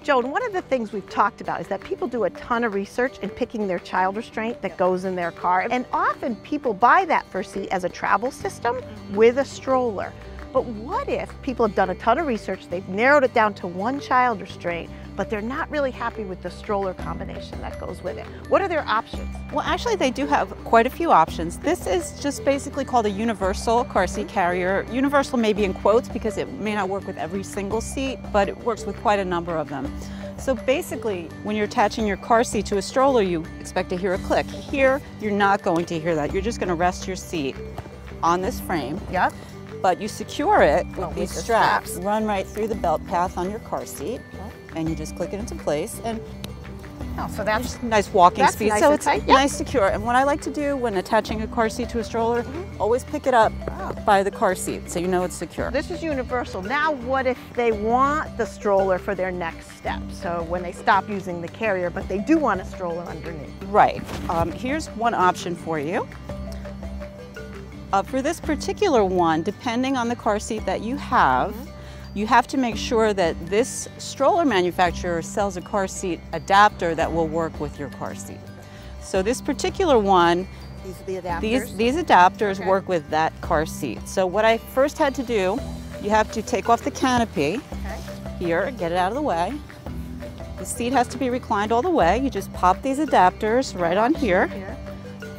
Joan, one of the things we've talked about is that people do a ton of research in picking their child restraint that goes in their car. And often people buy that first seat as a travel system with a stroller. But what if people have done a ton of research, they've narrowed it down to one child restraint, but they're not really happy with the stroller combination that goes with it? What are their options? Well, actually, they do have quite a few options. This is just basically called a universal car seat carrier. Universal may be in quotes because it may not work with every single seat, but it works with quite a number of them. So basically, when you're attaching your car seat to a stroller, you expect to hear a click. Here, you're not going to hear that. You're just going to rest your seat on this frame. Yep. But you secure it with these the straps, run right through the belt path on your car seat, and you just click it into place. And so that's nice walking speed. Nice, so it's tight. Nice, secure. And what I like to do when attaching a car seat to a stroller, always pick it up by the car seat so you know it's secure. This is universal. Now what if they want the stroller for their next step? So when they stop using the carrier, but they do want a stroller underneath. Right. Here's one option for you. For this particular one, depending on the car seat that you have to make sure that this stroller manufacturer sells a car seat adapter that will work with your car seat. So this particular one, These are the adapters? These adapters work with that car seat. So what I first had to do, you have to take off the canopy here, get it out of the way. The seat has to be reclined all the way. You just pop these adapters right on here.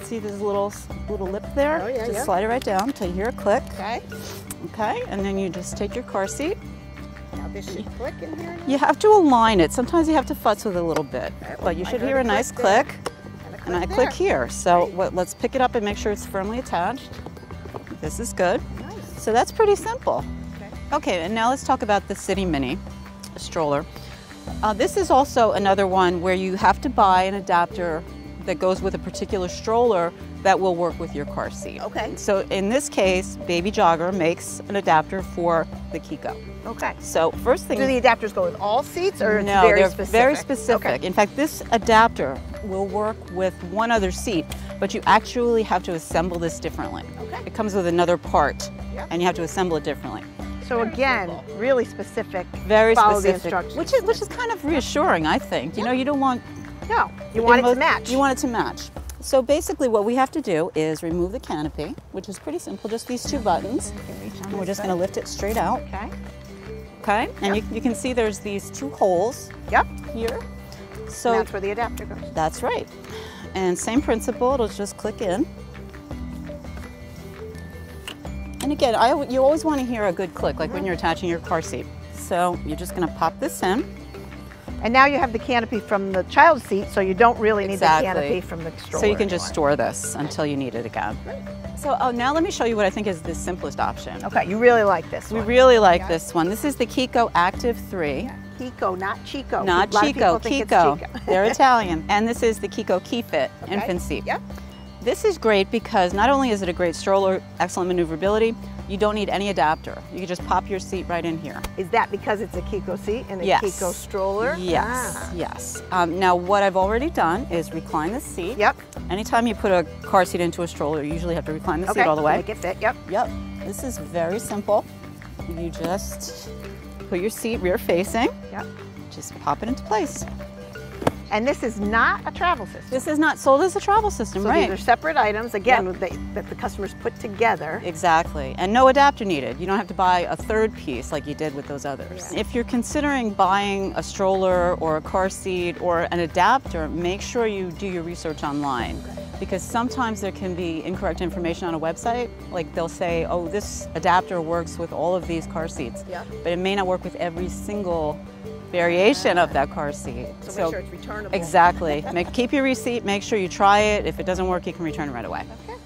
See this little lip there? Oh, yeah, just slide it right down until you hear a click. Okay. Okay, and then you just take your car seat. Now this should click in here. You have to align it. Sometimes you have to futz with it a little bit, but you should hear a nice click. And I click here. So let's pick it up and make sure it's firmly attached. This is good. Nice. So that's pretty simple. Okay, and now let's talk about the City Mini stroller. This is also another one where you have to buy an adapter that goes with a particular stroller that will work with your car seat. Okay. So in this case, Baby Jogger makes an adapter for the Kiko. Okay. So first thing... Do the adapters go with all seats or no, it's very they're specific? very specific. Okay. In fact, this adapter will work with one other seat, but you actually have to assemble this differently. Okay. It comes with another part, and you have to assemble it differently. So again, really specific. Very Follow specific, the instructions. which is kind of reassuring, I think. You know, you don't want... No, you want it to match. You want it to match. So basically what we have to do is remove the canopy, which is pretty simple, just these two buttons. And we're just going to lift it straight out. Okay. Okay, and you can see there's these two holes here. So and that's where the adapter goes. That's right. And same principle, it'll just click in. And again, you always want to hear a good click, like when you're attaching your car seat. So you're just going to pop this in. And now you have the canopy from the child seat, so you don't really need the canopy from the stroller. So you can just store this until you need it again. So now let me show you what I think is the simplest option. Okay, you really like this one. We really like this one. This is the Kiko Active 3. Kiko, not Chico. Not Chico, Kiko. They're Italian. And this is the Kiko Key Fit infant seat. Yep. This is great because not only is it a great stroller, excellent maneuverability, you don't need any adapter. You can just pop your seat right in here. Is that because it's a Kiko seat and a Kiko stroller? Yes, yes. Now what I've already done is recline the seat. Yep. Anytime you put a car seat into a stroller, you usually have to recline the seat all the way. Make it fit, yep. Yep. This is very simple. You just put your seat rear facing. Yep. Just pop it into place. And this is not a travel system. This is not sold as a travel system, so right? These are separate items, again, that the customers put together. Exactly, and no adapter needed. You don't have to buy a third piece like you did with those others. Yeah. If you're considering buying a stroller or a car seat or an adapter, make sure you do your research online. Because sometimes there can be incorrect information on a website. Like they'll say, oh, this adapter works with all of these car seats. But it may not work with every single variation of that car seat. So make sure it's returnable. Exactly. Keep your receipt, make sure you try it. If it doesn't work, you can return it right away. Okay.